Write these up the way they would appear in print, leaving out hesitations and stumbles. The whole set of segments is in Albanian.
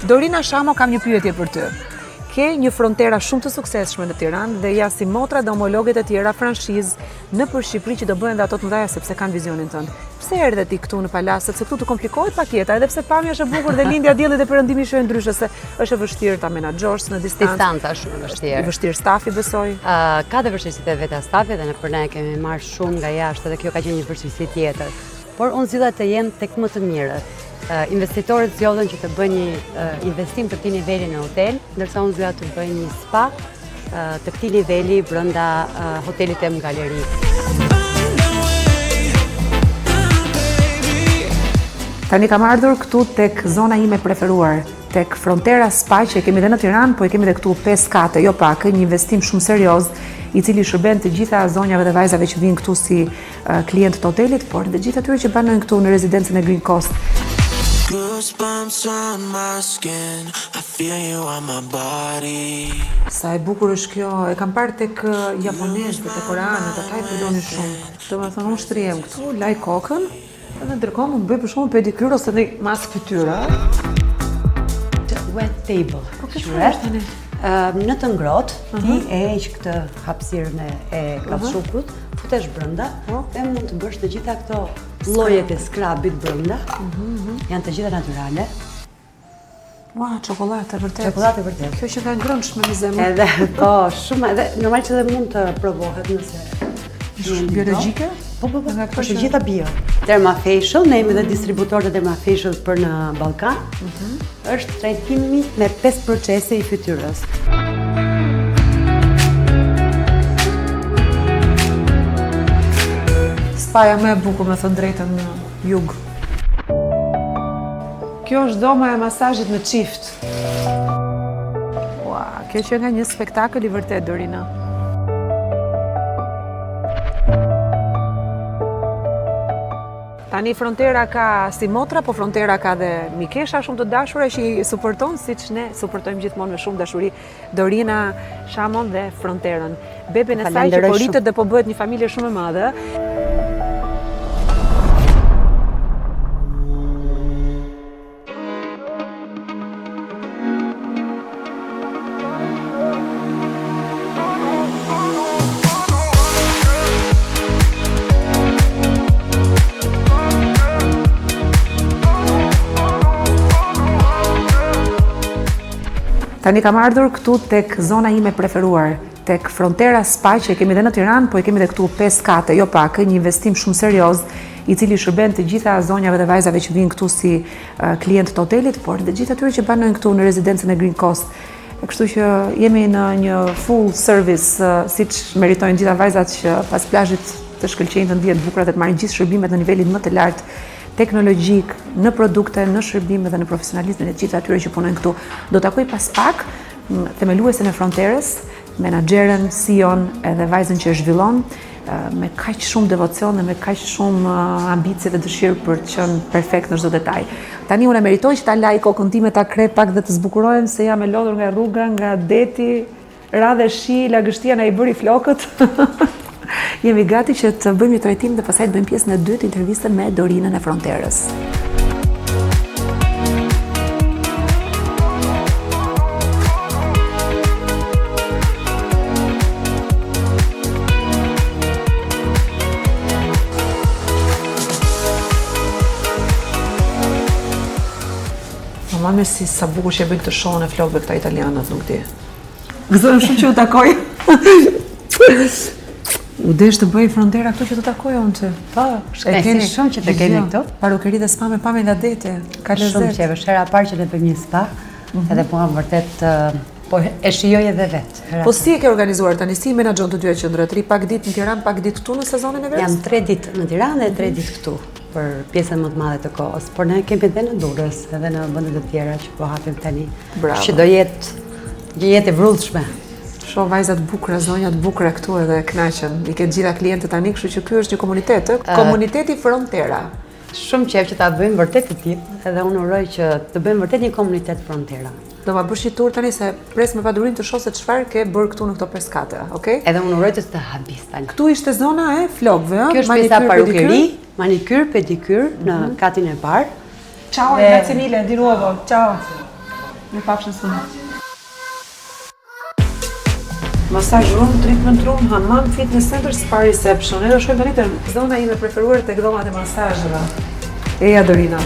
Dorina Shamo, kam një pyetje për ty. Ke një frontera shumë të suksesshme në Tiranë dhe ja si motra dhe homologët e tjera franshizë nëpër Shqipëri që do bëhen dhe ato të mëdha sepse kanë vizionin tënd. Pse erdhe ti këtu në Palas, sepse këtu të komplikohet pak jeta, edhe pse pamja është e bukur dhe lindja dielli dhe perëndimi është ndryshe se është e vështirë ta menaxhosh në distancë. Distanca është shumë e vështirë. I vështirë stafi besoj. Ka dhe vështirësitë vetë stafi dhe për ne kemi marrë shumë nga jashtë dhe kjo ka qenë një vështirësi tjetër. Por unë zgjidha të jem tek më të mirët. Investitorët zgjodhen që të bëjnë një investim të këtij niveli në hotel, ndërsa unë zgjodha të bëj një spa të këtij niveli brenda hotelit Em Galeri. Tani kam ardhur këtu tek zona ime preferuar, tek Frontera Spa që e kemi dhe në Tiranë, po e kemi dhe këtu 5 kate, jo pak, një investim shumë serioz, i cili shërben të gjitha zonjave dhe vajzave që vinë këtu si klient të hotelit, por dhe gjithë atyre që banojnë këtu në rezidencën e Green Coast. Goosebumps on my skin, I feel you on my body. Sa e bukur është kjo, e kam parë tek japonezët, tek koreanët, ata i përdorin shumë. Domethënë unë shtrihem këtu, laj kokën, edhe ndërkohë më bëj për shkakun pedikyr ose një masë fytyre. Wet table. Po kjo çfarë është tani? Në të ngrohtë, ti e heq këtë hapësirën e kafshukut, futesh brenda dhe mund të bësh të gjitha këto llojet e skrabit brenda. Janë të gjitha natyrale. Ua, çokoladë vërtet. Çokoladë vërtet. Kjo që ka ngrënshme me zemër. Edhe po, shumë edhe normal që dhe mund të provohet nëse biologjike? Po, është gjitha bio. Dermafacial, ne jemi dhe distributorë të Dermafacial për në Ballkan. Është trajtimi me 5 procese i fytyrës. Spaja më e bukur, me thënë drejtën, në jug. Kjo është dhoma e masazhit në çift. Ua, kjo që nga një spektakël i vërtet, Dorina. Tani Frontera ka si motra, po Frontera ka dhe mikesha shumë të dashura që i suporton, siç ne suportojmë gjithmonë me shumë dashuri Dorina Shamon dhe Fronterën. Beben e saj që po rritet dhe po bëhet një familje shumë e madhe. Tani kam ardhur këtu tek zona ime preferuar, tek Frontera Spa që e kemi dhe në Tiranë, po e kemi dhe këtu 5 kate, jo pak, një investim shumë serioz, i cili shërben të gjitha zonjave dhe vajzave që vinë këtu si klient të hotelit, por dhe gjithë atyre që banojnë këtu në rezidencën e Green Coast. Kështu që jemi në një full service, siç meritojnë gjitha vajzat që pas plazhit të shkëlqejnë të ndihen të bukura dhe të marrin gjithë shërbimet në nivelin më të lartë teknologjik, në produkte, në shërbime dhe në profesionalizmin e gjithë atyre që punojnë këtu. Do takoj pas pak themeluesen e Fronterës, menaxherën, CEO-n edhe vajzën që e zhvillon me kaq shumë devocion dhe me kaq shumë ambicie dhe dëshirë për të qenë perfekt në çdo detaj. Tani unë meritoj që ta laj kokën time, ta kre pak dhe të zbukurohem se jam e lodhur nga rruga, nga deti, radhe shi, lagështia na i bëri flokët. Jemi gati që të bëjmë një trajtim dhe pastaj të bëjmë pjesën e dytë intervistën me Dorinën e Fronterës. Mama me si sa bukur që e bëjnë të shohën e flokëve këta italianët, nuk di. Gëzojmë shumë që u takoj. U desh të bëj Frontera këtu që të takoj unë të. Po, shkënaqësi shumë që të keni këtu. Parukeri dhe spa me pamje nga deti. Ka lezet. Shumë që është hera e parë që ne bëjmë një spa, edhe po vërtet po e shijoj edhe vet. Po si e ke organizuar tani, si menaxhon të dyja qendrat? Ri pak ditë në Tiranë, pak ditë këtu në sezonin e verës? Jam 3 ditë në Tiranë dhe 3 ditë këtu për pjesën më të madhe të kohës. Por ne kemi edhe në Durrës, edhe në vende të tjera që po hapim tani. Që do jetë e vrullshme. Shoh vajzat bukura, zonjat bukura këtu edhe kënaqen. I ke gjitha klientët tani, kështu që ky është një komunitet, komuniteti Frontera. Shumë qejf që ta bëjmë vërtet të tillë, edhe unë uroj që të bëjmë vërtet një komunitet Frontera. Do ma bësh një tur tani se pres me padurim të shoh se çfarë ke bërë këtu në këto 5 kate, okay? Edhe unë uroj të habis tani. Këtu ishte zona e flokëve, ëh? Kjo është pjesa parukeri, manikyr, pedikyr në katin e parë. Ciao, grazie mille, di nuovo. Ciao. Mirupafshim së Massage room, treatment room, hammam, fitness center, spa reception. Edhe shkojmë tani te zona ime e preferuar tek dhomat e masazheve. Eja Dorina.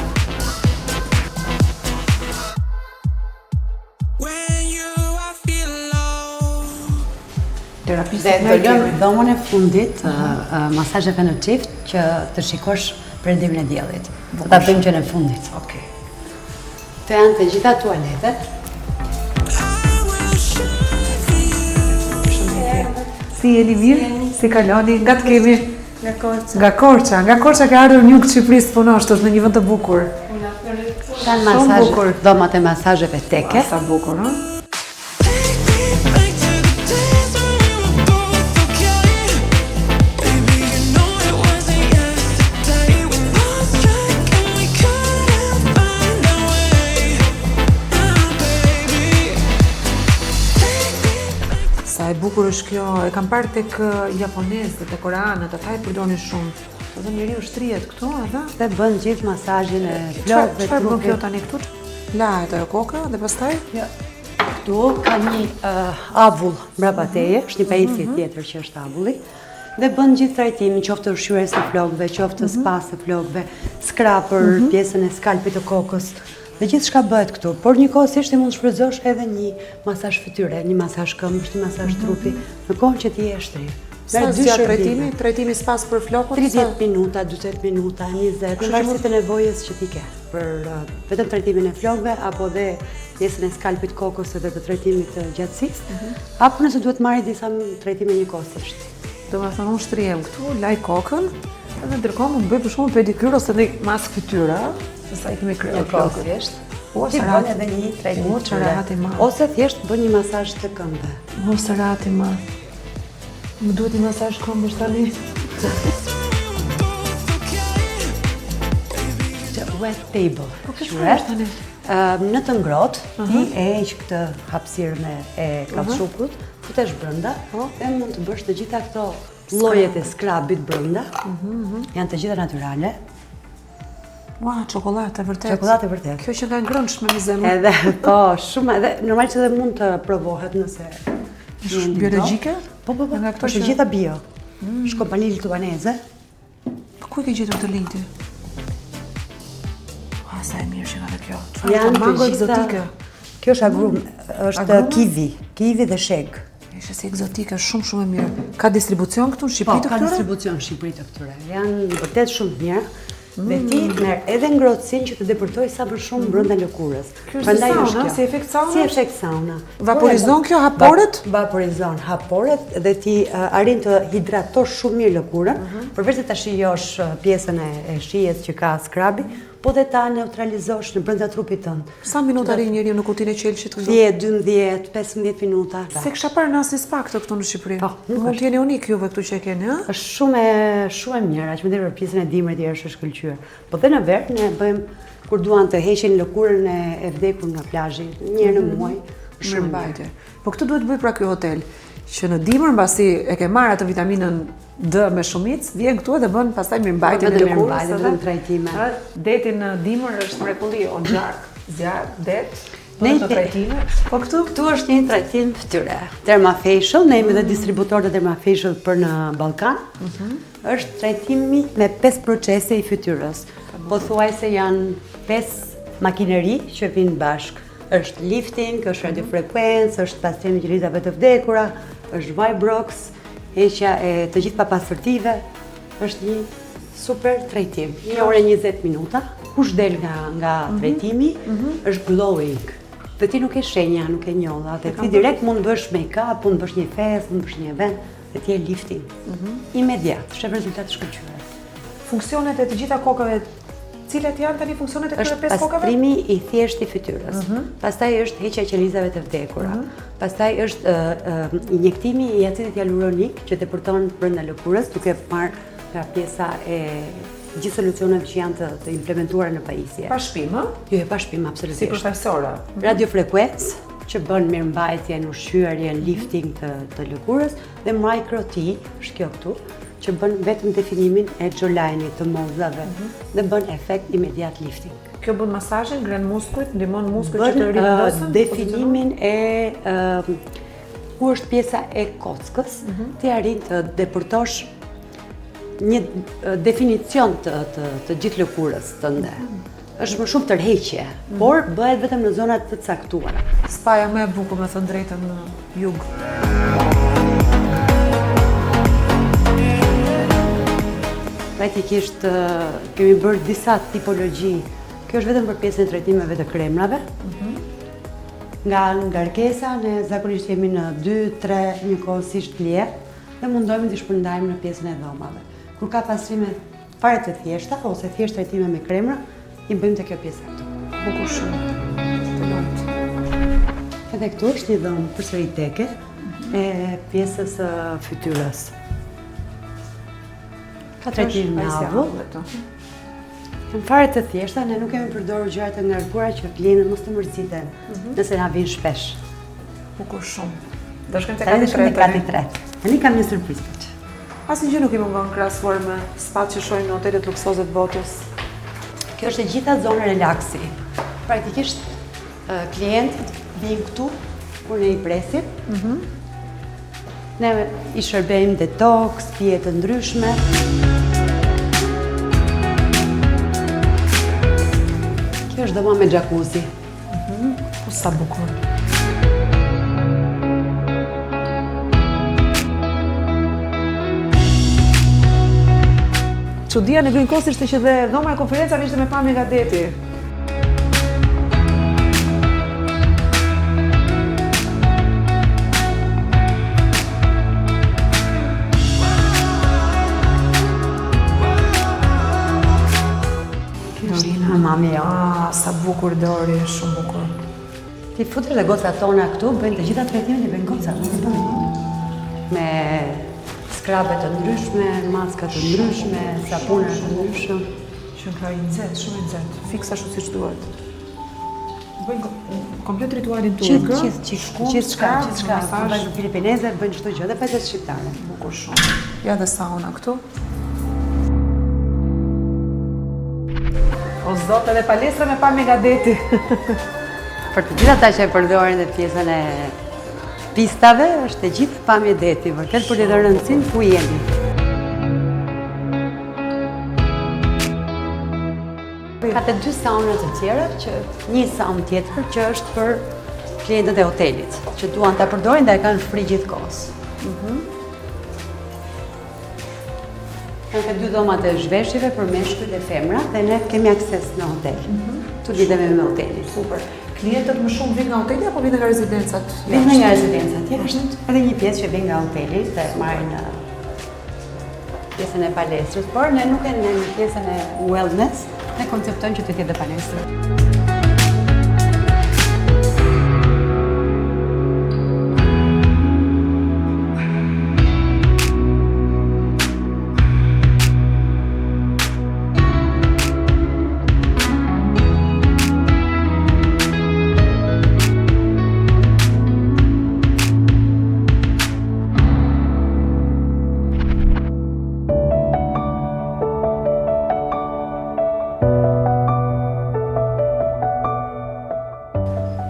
Dhe do lëm dhomën e fundit, masazheve në çift që të shikosh perëndimin e diellit. Do ta bëjmë që në fundit. Okej. Këto janë të gjitha tualetet. Si jeni mirë? Si kaloni? Nga të kemi? Nga Korça. Nga Korça. Nga Korça ka ardhur një Shqipërisë të punosh, në një vend të bukur. Kanë masazhe, dhomat e masazheve teke. Sa bukur, ëh? Sa e bukur është kjo, e kam parë tek japonezët, tek koreanët, ata e përdorin shumë. Do njeriu shtrihet këtu, edhe Dhe bën gjithë masazhin e flokëve, çfarë bën kjo trupit. tani këtu? Lahet ajo koka dhe pastaj Jo. Këtu ka një avull mbrapa teje, është një pajisje tjetër që është avulli. Dhe bën gjithë trajtimin, qoftë ushqyerjes së flokëve, qoftë spas së flokëve, skrapër, pjesën e skalpit të kokës. Dhe gjithë shka bëhet këtu, por njëkohësisht ti mund të shfrytëzosh edhe një masazh fytyre, një masazh këmbësh, një masazh trupi, në kohën që ti je shtri. sa zgjat trajtimi spas për flokët? 30 minuta, 40 minuta, 20, në varësi të nevojës që ti ke për vetëm trajtimin e flokëve apo dhe pjesën e skalpit kokës edhe të trajtimit të gjatësisë, apo nëse duhet marrë disa trajtime njëkohësisht. Domethënë unë shtrihem këtu, laj kokën, edhe ndërkohë mund të bëj për shkakun pedikyr ose një mask fytyre, se sa I kemi krijuar flokët. Njëkohësisht. Ua, Ti sa bën rahat. edhe një trajtim Ua, çfarë rahati madh. ose thjesht bën një masazh të këmbëve. Mos rati më. Më duhet një masazh këmbësh tani. Wet table. Çfarë quhet. është tani? Në të ngrohtë, ti e heq këtë hapësirën e kafshukut, futesh brenda dhe mund të bësh të gjitha këto llojet e skrabit brenda. Janë të gjitha natyrale. Ua, çokoladë vërtet. Çokoladë vërtet. Kjo që nga ngrënshme me zemër. Edhe po, shumë edhe normal që edhe mund të provohet nëse Është biologjike? Po. Nga këto Është që- gjitha bio. Është kompani lituaneze. Po ku e ke gjetur të linjtë? Ua, sa e mirë që nga dhe kjo. Janë të mango gjitha. egzotike. Kjo është agrum, është Agrumi? kivi dhe sheg. Ishte si egzotike, shumë e mirë. Ka distribucion këtu në Po, Shqipëri të ka këtyre? distribucion në Shqipëri të këtyre. Janë vërtet shumë të mira. Dhe ti merr edhe ngrohtësinë që të depërtoj sa më shumë brenda lëkurës. Kjo është Prandaj sauna, kjo. si efekt sauna? Si efekt sauna. Vaporizon kjo haporet? Vaporizon haporet dhe ti arrin të hidratosh shumë mirë lëkurën, përveç se ta shijosh pjesën e shijes që ka skrabi, po dhe ta neutralizosh në brenda trupit tënd. Sa minuta rri njeriu në kutinë e qelshit këtu? 10, 12, 15 minuta. Se kisha parë në asnjë spa këtu në Shqipëri. Po, nuk Mund të jeni unik juve këtu që e keni, ëh? Është shumë e mirë, aq më tepër për pjesën e dimrit i është shkëlqyer. Po dhe në verë ne bëjmë kur duan të heqin lëkurën e vdekur nga plazhi, një herë në muaj. Shumë mirë. Mirëmbajtje. Po këtë duhet bëj pra ky hotel, që në dimër mbasi e ke marrë atë vitaminën D me shumicë, vjen këtu dhe bën pastaj mirëmbajtje në Vetëm lëkurë. mirëmbajtje, vetëm trajtime. Deti në dimër është mrekulli, o gjark, zjarr, det. Ne Në trajtime. Po Këtu është një trajtim fytyre. Dermafacial, ne jemi dhe distributor të Dermafacial për në Ballkan. Është trajtimi me 5 procese I fytyrës. Po thuajse janë 5 makineri që vinë bashkë. Është lifting, është radiofrekuencë, është pastrimi I gjelizave të vdekura, është Vibrox, heqja e të gjithë papastërtive. Është një super trajtim. 1 orë e 20 minuta. Kush del nga trajtimi është glowing. Dhe ti nuk e shenja, nuk e njolla, dhe ti direkt mund bësh make-up, mund bësh një fes, mund bësh një event, dhe ti e lifting. Imediat, shef rezultat shkëlqyer. Funksionet e të gjitha kokave, cilat janë tani funksionet e këtyre Është 5 kokave? pastrimi I thjeshtë I fytyrës. Pastaj është heqja e qelizave të vdekura. Pastaj është injektimi I acidit hyaluronik që tepërton brenda lëkurës, duke marrë nga pjesa e gjithë solucioneve që janë të implementuara në pajisje. Pa shpim, ëh? Jo, pa shpim Si absolutisht. profesore. Radiofrekuencë që bën mirëmbajtjen, ushqyerjen, lifting të lëkurës dhe micro T, është kjo këtu, që bën vetëm definimin e xholajnit të mozave dhe bën efekt imediat lifting. Kjo bën masazhin, ngren muskujt, ndihmon muskujt që të rivendosën. Definimin e ku është pjesa e kockës, ti arrin të depërtosh një definicion të gjithë lëkurës tënde. Është më shumë tërheqje, por bëhet vetëm në zonat të caktuara. Spaja më e bukur, me thënë drejtën, në jug. Praktikisht kemi bërë disa tipologji. Kjo është vetëm për pjesën e trajtimeve të kremrave. Nga ngarkesa, ne zakonisht jemi në 2-3 njëkohësisht lirë dhe mundohemi të shpërndajmë në pjesën e dhomave. Kur ka pasrime fare të thjeshta ose thjesht trajtime me kremra, i bëjmë të kjo pjesë këtu. Bukur shumë. Të lumtë. Edhe këtu është një dhomë përsëri teke e pjesës fytyrës. Ka trajtim me avull. Në fare të thjeshta, ne nuk kemi përdorur gjëra të ngarkuara që klientët mos të mërziten nëse na vinë shpesh. Bukur shumë. Do shkojmë Tani tek kati 3. Tani kam një surprizë për ty. Asnjë gjë nuk i mungon krahasuar me spatë që shohim në hotelet luksoze të botës. Kjo është e gjitha zonë relaksi. Praktikisht, klientët vinë këtu, kur ne i presim. Ne i shërbejmë detox, pije të ndryshme. Kjo është dhoma me jacuzzi. Sa bukur. Çudia në Green Coast ishte që dhe dhoma e konferencave ishte me pamje nga deti. Dorina, mami jo. Sa bukur Dori, shumë bukur. Ti futesh dhe gocat tona këtu, bëjnë të gjitha trajtimet i bëjnë gocat. Me skrabe të ndryshme, maska të ndryshme, sapuna të ndryshme. Që nga i nxehtë, shumë i nxehtë, fiks ashtu siç duhet. Bëjnë komplet ritualin turk. Gjithçka, bëjnë filipineze, bëjnë çdo gjë, dhe festet shqiptare. Bukur shumë. Ja dhe sauna këtu. O zot, edhe palestra me pamje nga deti. Për të gjitha ata që e përdorin dhe pjesën e pistave, është e gjithë pamje deti, vërtet për të dhënë rëndësinë ku jemi. Ka të 2 sauna të tjera, një saunë tjetër që është për klientët e hotelit, që duan ta përdorin dhe e kanë free gjithkohës. Kanë të 2 dhomat e zhveshjeve për meshkujt e femra dhe ne kemi akses në hotel. Tu lidhemi me hotelin. Super. Klientët më shumë vinë nga hoteli apo vinë nga rezidencat? Vinë nga rezidencat jashtë. Edhe një pjesë që vinë nga hoteli dhe marrin pjesën e palestrës, por ne nuk e në pjesën e wellness, ne konceptojmë që të tjetë palestrë.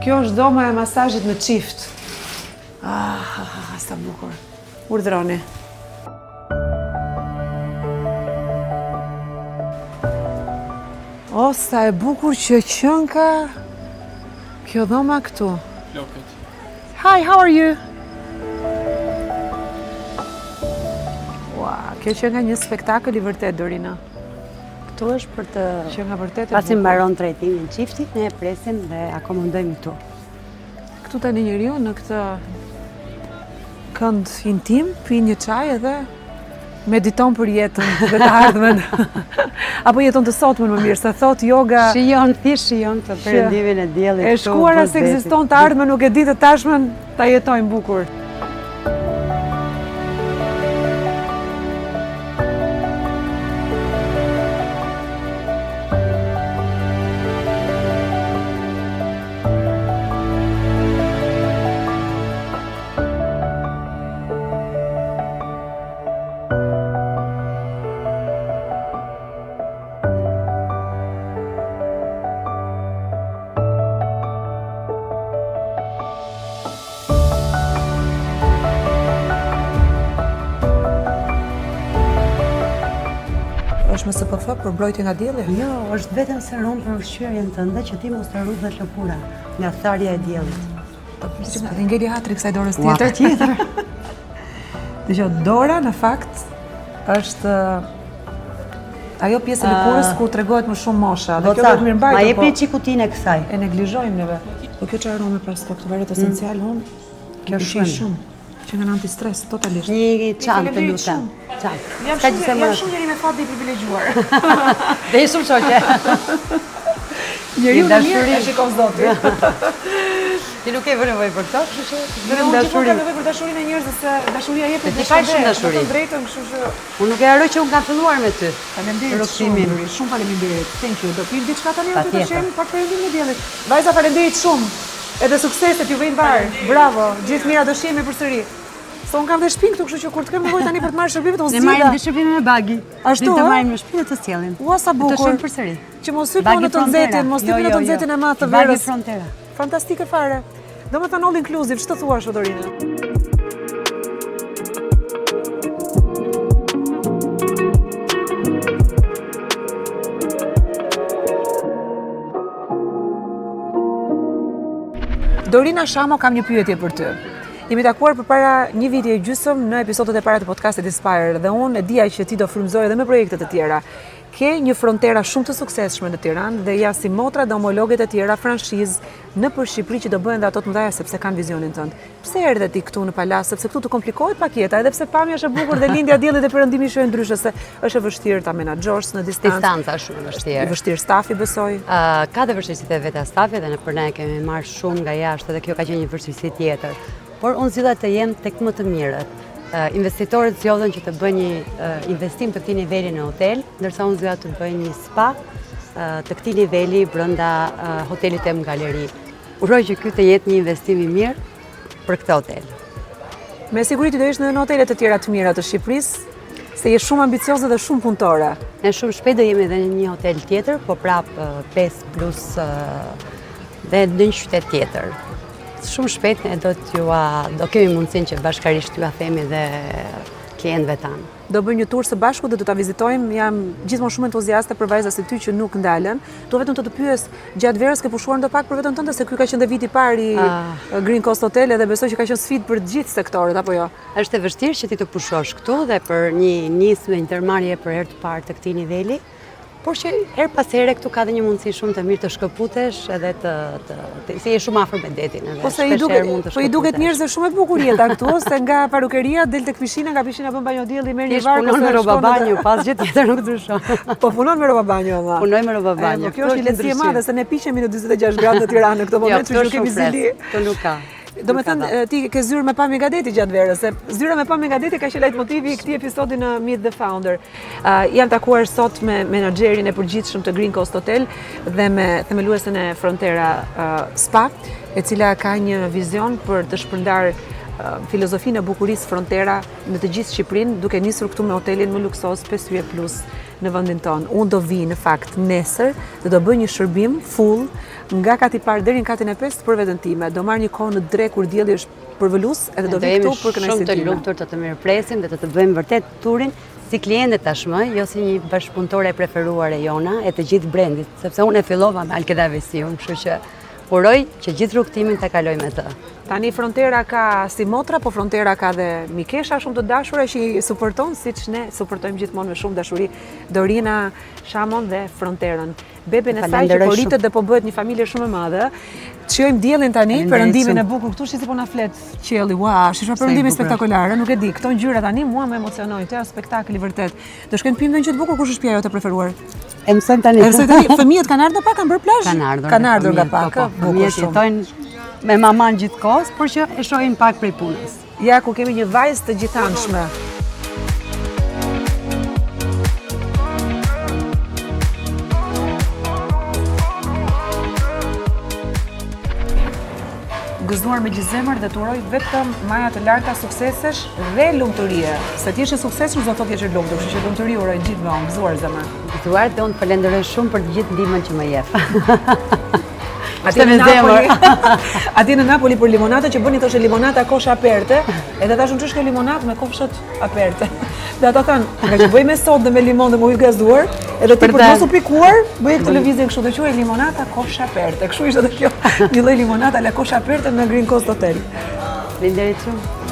Kjo është dhoma e masazhit në çift. Sa bukur. Urdhroni. O, sa e bukur që qënë ka kjo dhoma këtu. Hi, how are you? Ua, kjo që nga një spektakël i vërtet, Dorina. Këtu është për të... Që nga vërtet e Pasi mbaron trajtimin çiftit, ne e presim dhe akomodojmë këtu. Këtu tani njeriu në këtë kënd intim, pi një çaj edhe mediton për jetën dhe të ardhmen. Apo jeton të sotmen më mirë, se thot yoga... Thjesht shijon të perëndimin e diellit. E shkuara se ekziston të ardhmen, nuk e di të tashmen, ta jetojnë bukur. MSPF për mbrojtje nga dielli? Jo, është vetëm serum për ushqyerjen tënde që ti mos të rrudhet lëkura nga tharja e diellit. Dhe ngeli hatri kësaj dorës tjetër. Dgjoj, dora në fakt është ajo pjesë e lëkurës ku tregohet më shumë mosha. Dhe kjo është mirëmbajtur. Ma jepni çikutinë e kësaj. E neglizhojmë neve. Po kjo çfarë arome pas ka këtë varet esencial Kjo shumë. Që nga antistres totalisht. Një çantë të lutem. Çantë. Jam shumë njëri me fat dhe i privilegjuar. Dhe i shumë shoqe. Njeriu në mirë e shikon Zoti. Ti nuk ke nevojë për këtë, kështu që vetëm dashuri. Unë nevojë për dashurinë e njerëzve se dashuria jepet ti fal shumë dashuri. Drejtën, kështu që unë nuk e harroj që unë kam filluar me ty. Faleminderit shumë faleminderit. Thank you. Do pim diçka tani aty të shem pak perëndim në diellit. Vajza faleminderit shumë. Edhe sukseset ju vijnë bar. Bravo. Gjithë mira do shihemi përsëri. Se unë kam dhe shtëpi këtu, kështu që kur të kem nevojë tani për të marrë shërbime të Ne marrim dhe shërbime me bagi. Ashtu të marrim në shtëpi dhe të sjellin. Ua sa bukur. Të shohim përsëri. Që mos hyj në të nxehtin, mos hyj në të nxehtin e madh të verës. Bagi Frontera. Fantastike fare. Domethënë all inclusive, ç'të thua Dorinë? Dorina Shamo, kam një pyetje për ty. Jemi takuar përpara një viti e gjysmë në episodet e para të podcastit Inspire dhe unë e dija që ti do frymëzoj edhe me projekte të tjera. Ke një frontera shumë të suksesshme në Tiranë dhe ja si motra dhe homologët e tjera franshizë nëpër Shqipëri që do bëhen dhe ato të mëdha sepse kanë vizionin tënd. Pse erdhe ti këtu në Palas, sepse këtu të komplikohet paketa, edhe pse pamja është e bukur dhe lindja e diellit dhe perëndimi është ndryshe se është e vështirë ta menaxhosh në distancë. Distanca shumë e vështirë. E vështirë stafi besoj. Ka dhe vështirësitë e veta stafi dhe për ne kemi marrë shumë nga jashtë dhe kjo ka qenë një vështirësi tjetër. Por unë zgjidha të jem tek më të mirët. Investitorët zgjodhen që të bëjnë një investim të këtij niveli në hotel, ndërsa unë zgjodha të bëj një spa të këtij niveli brenda hotelit Em Galeri. Uroj që ky të jetë një investim i mirë për këtë hotel. Me siguri ti do jesh në hotele të tjera të mira të Shqipërisë, se je shumë ambicioze dhe shumë punëtore. Ne shumë shpejt do jemi edhe në një hotel tjetër, po prap 5 plus dhe në një qytet tjetër. Shumë shpejt ne do kemi mundësinë që bashkarisht t'ju themi dhe klientëve tanë. Do bëjmë një tur së bashku dhe do ta vizitojmë. Jam gjithmonë shumë entuziaste për vajza si ty që nuk ndalen. Do vetëm të pyes, gjatë verës ke pushuar ndo pak për veten tënde se ky ka qenë dhe viti i parë i Green Coast Hotel dhe besoj që ka qenë sfidë për të gjithë sektorët apo jo? Është e vështirë që ti të pushosh këtu dhe për një nismë ndërmarrje për herë të parë të këtij niveli. Por që her pas here këtu ka dhe një mundësi shumë të mirë të shkëputesh edhe si je shumë afër me detin edhe. Po i duket njerëzve shumë e bukur jeta këtu, se nga parukeria del tek pishina, nga pishina bën banjo dielli, merr një varg ose punon me rroba banjo, pas gjë tjetër nuk ndryshon. Po punon me rroba banjo valla. Punoj me rroba banjo. Kjo është një lehtësi e madhe se ne piqemi në 46 gradë në Tiranë në këtë moment, që nuk kemi zili. Këtu nuk ka. Do me thënë, ti ke zyrë me pamje nga deti gjatë verës, se zyra me pamje nga deti ka qenë leitmotivi i këtij episodi në Meet the Founder. Jam takuar sot me menaxherin e përgjithshëm të Green Coast Hotel dhe me themeluesen e Frontera Spa, e cila ka një vizion për të shpërndar filozofinë e bukurisë Frontera në të gjithë Shqipërinë, duke nisur këtu me hotelin më luksos 5 yje plus në vendin tonë. Unë do vi në fakt nesër dhe do bëj një shërbim full nga kati parë deri në katin e 5 për veten time. Do marr një kohë në dre kur dielli është përvolus edhe do vi këtu për kënaqësinë time. Shumë të lumtur të mirëpresim dhe të bëjmë vërtet turin si kliente tashmë, jo si një bashkëpunëtore e preferuar e jona e të gjithë brendit, sepse unë e fillova me Alkedavesiun, kështu që uroj që gjithë rrugtimin ta kaloj me të. Tani Frontera ka si motra, po Frontera ka dhe mikesha shumë të dashura që i suporton, siç ne suportojmë gjithmonë me shumë dashuri Dorina Shamon dhe Fronterën. Beben e saj që po rritet dhe po bëhet një familje shumë e madhe. Shijojmë diellin tani, perëndimin e bukur këtu, si po na flet qielli. Ua, është perëndimi spektakolar, nuk e di. Këto ngjyra tani mua më emocionojnë. Kjo është spektakël i vërtet. Do shkojmë pimë një gjë të bukur, kush është shtëpia jote e preferuar? E mësojmë tani. Fëmijët kanë ardhur pak, kanë bërë plazh? Kanë ardhur nga pak. Fëmijët jetojnë me maman gjithkohës, por që e shohin pak prej punës. Ja ku kemi një vajzë të gjithanshme. Gëzuar me gjithë zemër dhe të uroj vetëm maja të larta suksesesh dhe lumturie. Se ti je suksesshëm, do thotë je i lumtur, kështu që lumturi uroj gjithmonë, gëzuar zemër. Gëzuar dhe unë falenderoj shumë për të gjithë ndihmën që më jep. Atje në Napoli për limonata që bëni thoshte limonata kosha aperte, edhe thash unë ç'është kjo limonata me kofshat aperte. Dhe ata thanë, nga që bëj me sodë dhe me limon dhe me ujë gazuar, edhe ti për të mos u pikuar, bëj këtë lëvizje kështu, dhe quhej limonata kosha aperte. Kështu ishte edhe kjo, një lloj limonata la kosha aperte në Green Coast Hotel. Faleminderit shumë.